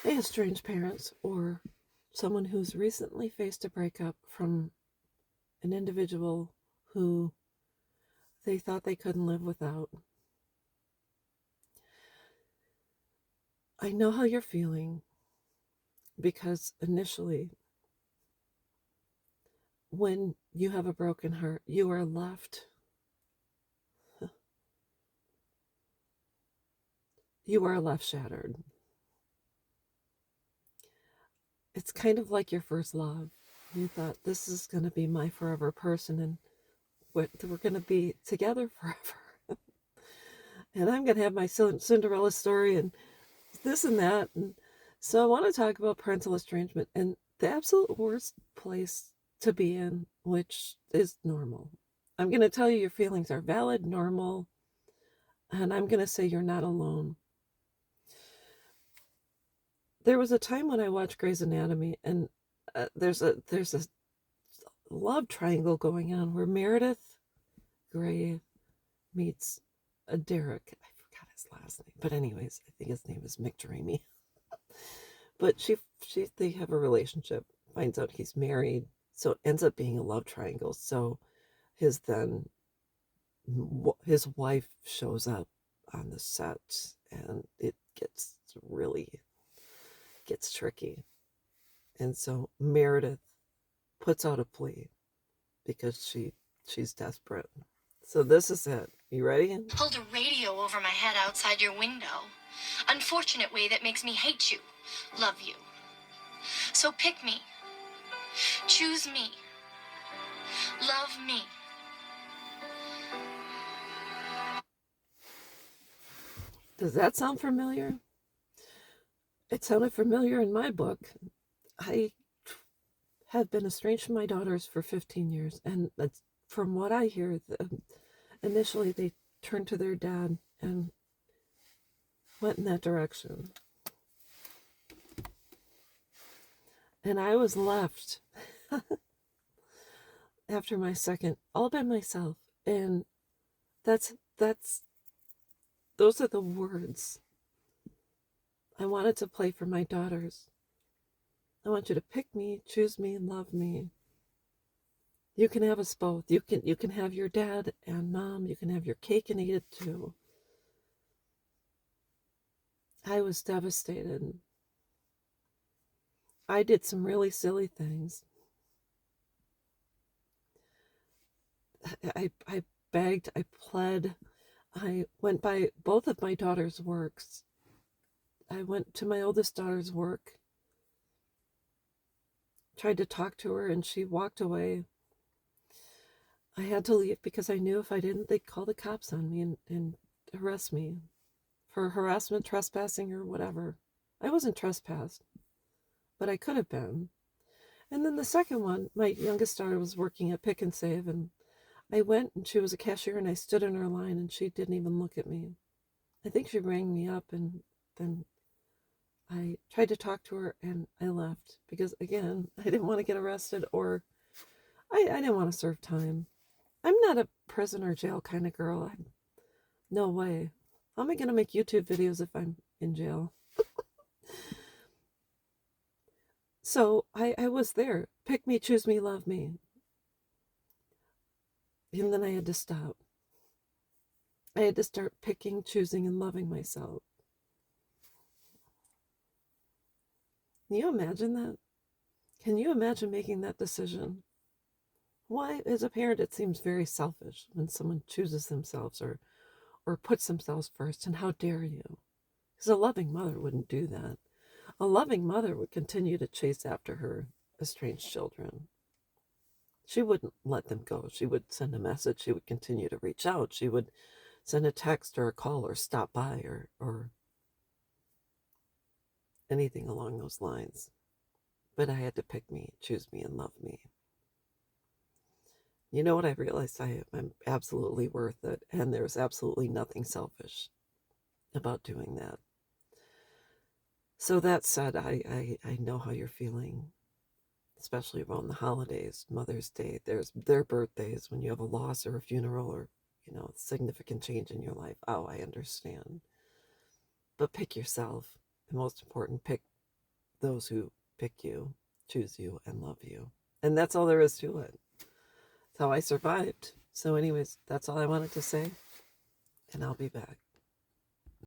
Hey, estranged parents or someone who's recently faced a breakup from an individual who they thought they couldn't live without. I know how you're feeling because initially, when you have a broken heart, you are left. You are left shattered. It's kind of like your first love. You thought, this is going to be my forever person, and we're going to be together forever. And I'm going to have my Cinderella story and this and that. And so I want to talk about parental estrangement and the absolute worst place to be in, which is normal. I'm going to tell you your feelings are valid, normal, and I'm going to say you're not alone. There was a time when I watched Grey's Anatomy, and there's a love triangle going on where Meredith Grey meets a Derek. I forgot his last name, but anyways, I think his name is McDreamy. But she they have a relationship. Finds out he's married, so it ends up being a love triangle. So his then his wife shows up on the set, and it gets tricky. And so Meredith puts out a plea because she's desperate. So this is it. You ready? Hold a radio over my head outside your window. Unfortunate way that makes me hate you, love you. So pick me. Choose me. Love me. Does that sound familiar? It sounded familiar in my book. I have been estranged from my daughters for 15 years, and from what I hear, initially they turned to their dad and went in that direction. And I was left after my second all by myself. And that's those are the words I wanted to play for my daughters. I want you to pick me, choose me, and love me. You can have us both. You can have your dad and mom. You can have your cake and eat it too. I was devastated. I did some really silly things. I begged, I pled, I went by both of my daughter's works. I went to my oldest daughter's work, tried to talk to her, and she walked away. I had to leave because I knew if I didn't, they'd call the cops on me and arrest me for harassment, trespassing, or whatever. I wasn't trespassed, but I could have been. And then the second one, my youngest daughter was working at Pick and Save, and I went and she was a cashier, and I stood in her line and she didn't even look at me. I think she rang me up, and then I tried to talk to her and I left because, again, I didn't want to get arrested or I didn't want to serve time. I'm not a prison or jail kind of girl. No way. How am I going to make YouTube videos if I'm in jail? So I was there. Pick me, choose me, love me. And then I had to stop. I had to start picking, choosing, and loving myself. Can you imagine that? Can you imagine making that decision? Why, as a parent, it seems very selfish when someone chooses themselves or puts themselves first, and how dare you? Because a loving mother wouldn't do that. A loving mother would continue to chase after her estranged children. She wouldn't let them go. She would send a message. She would continue to reach out. She would send a text or a call or stop by or anything along those lines. But I had to pick me, choose me, and love me. You know what I realized? I'm absolutely worth it. And there's absolutely nothing selfish about doing that. So that said, I know how you're feeling, especially around the holidays, Mother's Day. There's their birthdays when you have a loss or a funeral or, significant change in your life. Oh, I understand. But pick yourself. And most important, pick those who pick you, choose you, and love you. And that's all there is to it. That's how I survived. So, anyways, that's all I wanted to say, and I'll be back.